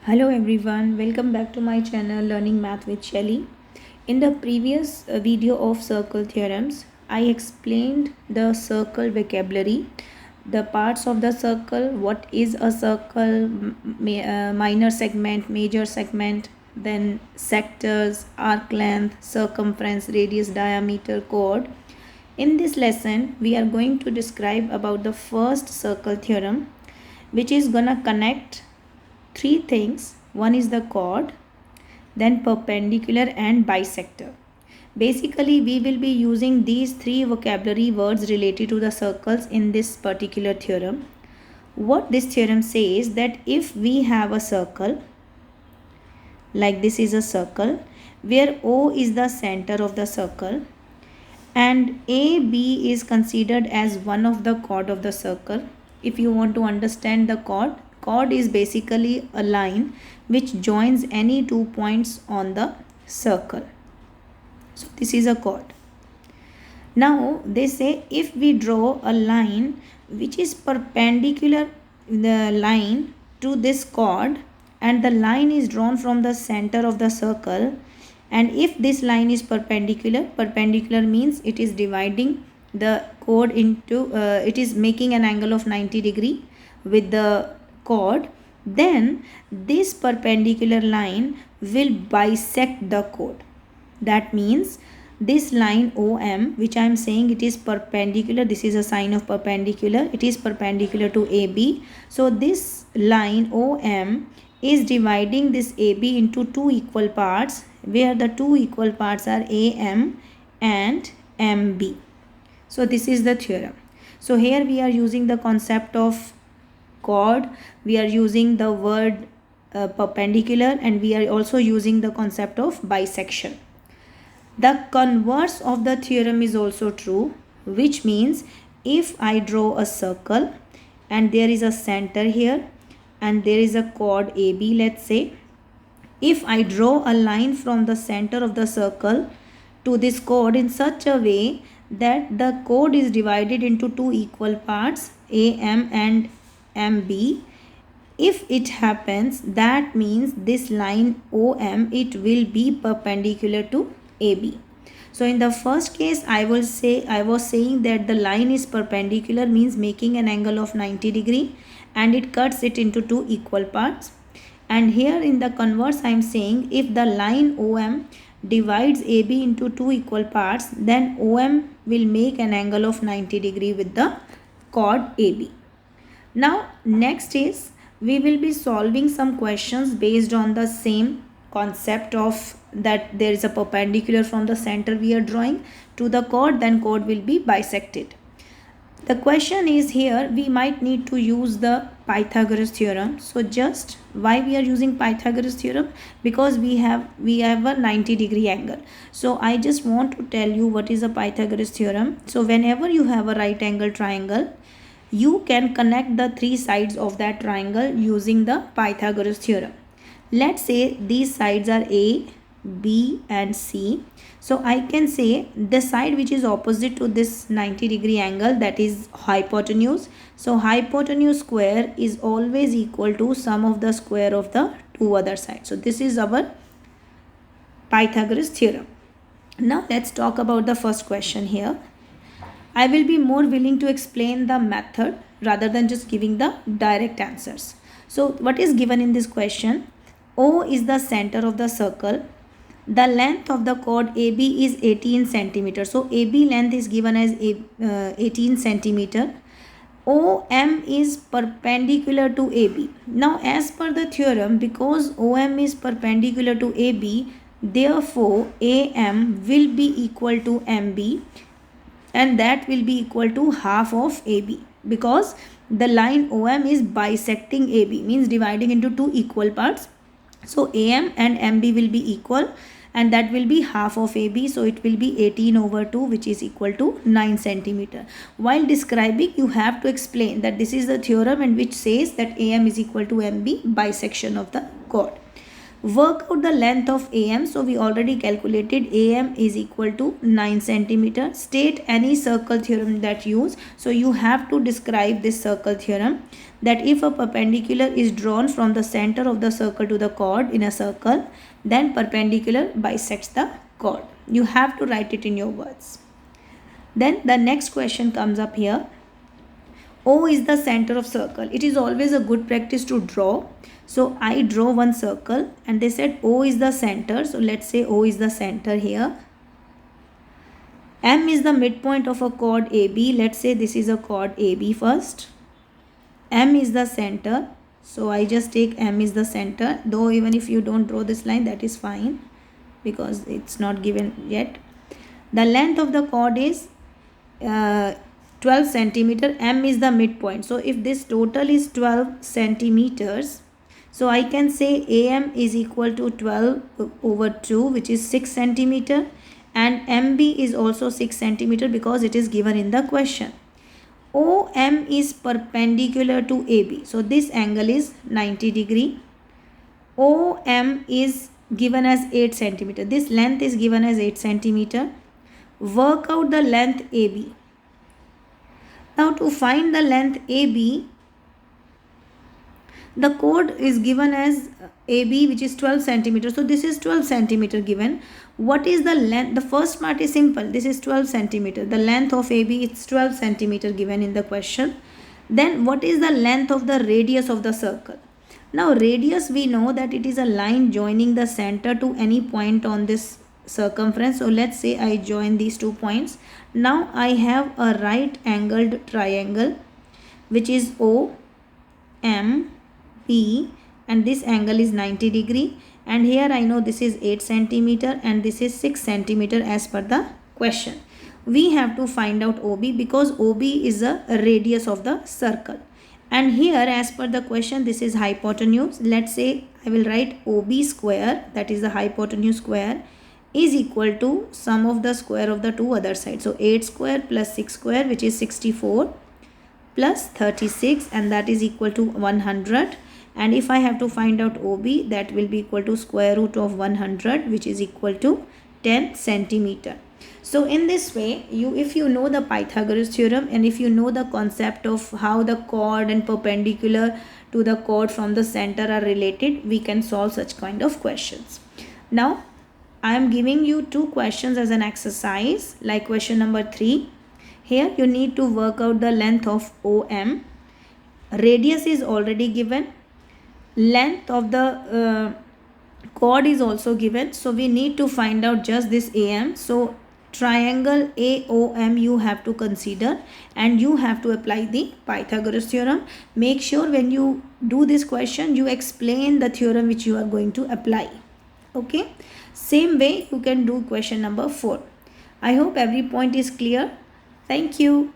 Hello everyone, welcome back to my channel Learning Math with Shelly. In the previous video of circle theorems, I explained the circle vocabulary, the parts of the circle, what is a circle, minor segment, major segment, then sectors, arc length, circumference, radius, diameter, chord. In this lesson, we are going to describe about the first circle theorem, which is gonna connect three things. One is the chord, then perpendicular and bisector. Basically, we will be using these three vocabulary words related to the circles in this particular theorem. What this theorem says that if we have a circle, like this is a circle, where O is the center of the circle and AB is considered as one of the chord of the circle. If you want to understand the chord is basically a line which joins any 2 points on the circle. So this is a chord. Now they say if we draw a line which is perpendicular the line to this chord and the line is drawn from the center of the circle, and if this line is perpendicular means it is dividing the chord into it is making an angle of 90 degree with the chord, then this perpendicular line will bisect the chord. That means this line OM, which I am saying it is perpendicular, this is a sign of perpendicular, it is perpendicular to AB. So this line OM is dividing this AB into two equal parts, where the two equal parts are AM and MB. So this is the theorem. So here we are using the concept of chord, we are using the word perpendicular, and we are also using the concept of bisection. The converse of the theorem is also true, which means if I draw a circle and there is a center here and there is a chord AB, let's say, if I draw a line from the center of the circle to this chord in such a way that the chord is divided into two equal parts, AM and MB, if it happens, that means this line OM, it will be perpendicular to AB. So in the first case, I was saying that the line is perpendicular means making an angle of 90 degree and it cuts it into two equal parts. And here in the converse, I am saying if the line OM divides AB into two equal parts, then OM will make an angle of 90 degree with the chord AB. Now next is we will be solving some questions based on the same concept of that there is a perpendicular from the center we are drawing to the chord, then chord will be bisected. The question is here we might need to use the Pythagoras theorem. So just why we are using Pythagoras theorem? Because we have a 90 degree angle. So I just want to tell you what is a Pythagoras theorem. So whenever you have a right angle triangle, you can connect the three sides of that triangle using the Pythagoras theorem. Let's say these sides are A, B and C. So I can say the side which is opposite to this 90 degree angle, that is hypotenuse. So hypotenuse square is always equal to sum of the square of the two other sides. So this is our Pythagoras theorem. Now let's talk about the first question here. I will be more willing to explain the method rather than just giving the direct answers. So what is given in this question? O is the center of the circle. The length of the chord AB is 18 centimeter. So AB length is given as 18 centimeter. OM is perpendicular to AB. Now as per the theorem, because OM is perpendicular to AB, therefore AM will be equal to MB, and that will be equal to half of AB, because the line OM is bisecting AB, means dividing into two equal parts. So AM and MB will be equal and that will be half of AB. So it will be 18 over 2, which is equal to 9 centimeter. While describing, you have to explain that this is the theorem and which says that AM is equal to MB, bisection of the chord. Work out the length of AM. So we already calculated AM is equal to 9 centimeter. State any circle theorem that use. So you have to describe this circle theorem, that if a perpendicular is drawn from the center of the circle to the chord in a circle, then perpendicular bisects the chord. You have to write it in your words. Then the next question comes up here. O is the center of circle. It is always a good practice to draw. So I draw one circle and they said O is the center. So let's say O is the center here. M is the midpoint of a chord AB. Let's say this is a chord AB first. M is the center. So I just take M is the center. Though even if you don't draw this line, that is fine because it's not given yet. The length of the chord is 12 centimeter. M is the midpoint. So if this total is 12 centimeters, so I can say AM is equal to 12 over 2, which is 6 centimeter, and MB is also 6 centimeter because it is given in the question. OM is perpendicular to AB. So this angle is 90 degree. OM is given as 8 centimeter. This length is given as 8 centimeter. Work out the length AB. Now to find the length AB, the chord is given as AB, which is 12 centimeter. So this is 12 centimeter given. What is the length? The first part is simple. This is 12 centimeter. The length of AB is 12 centimeter given in the question. Then what is the length of the radius of the circle? Now radius, we know that it is a line joining the center to any point on this circumference. So let's say I join these 2 points. Now I have a right angled triangle which is OM. P, and this angle is 90 degree, and here I know this is 8 centimeter and this is 6 centimeter as per the question. We have to find out OB because OB is a radius of the circle, and here as per the question this is hypotenuse. Let's say I will write OB square, that is the hypotenuse square, is equal to sum of the square of the two other sides. So 8 square plus 6 square, which is 64, plus 36, and that is equal to 100. And if I have to find out OB, that will be equal to square root of 100, which is equal to 10 centimeter. So in this way, if you know the Pythagoras theorem and if you know the concept of how the chord and perpendicular to the chord from the center are related, we can solve such kind of questions. Now I am giving you 2 questions as an exercise, like question number 3. Here you need to work out the length of OM. Radius is already given. Length of the chord is also given. So we need to find out just this AM. So triangle AOM you have to consider and you have to apply the Pythagoras theorem. Make sure when you do this question, you explain the theorem which you are going to apply. Okay. Same way you can do question number 4. I hope every point is clear. Thank you.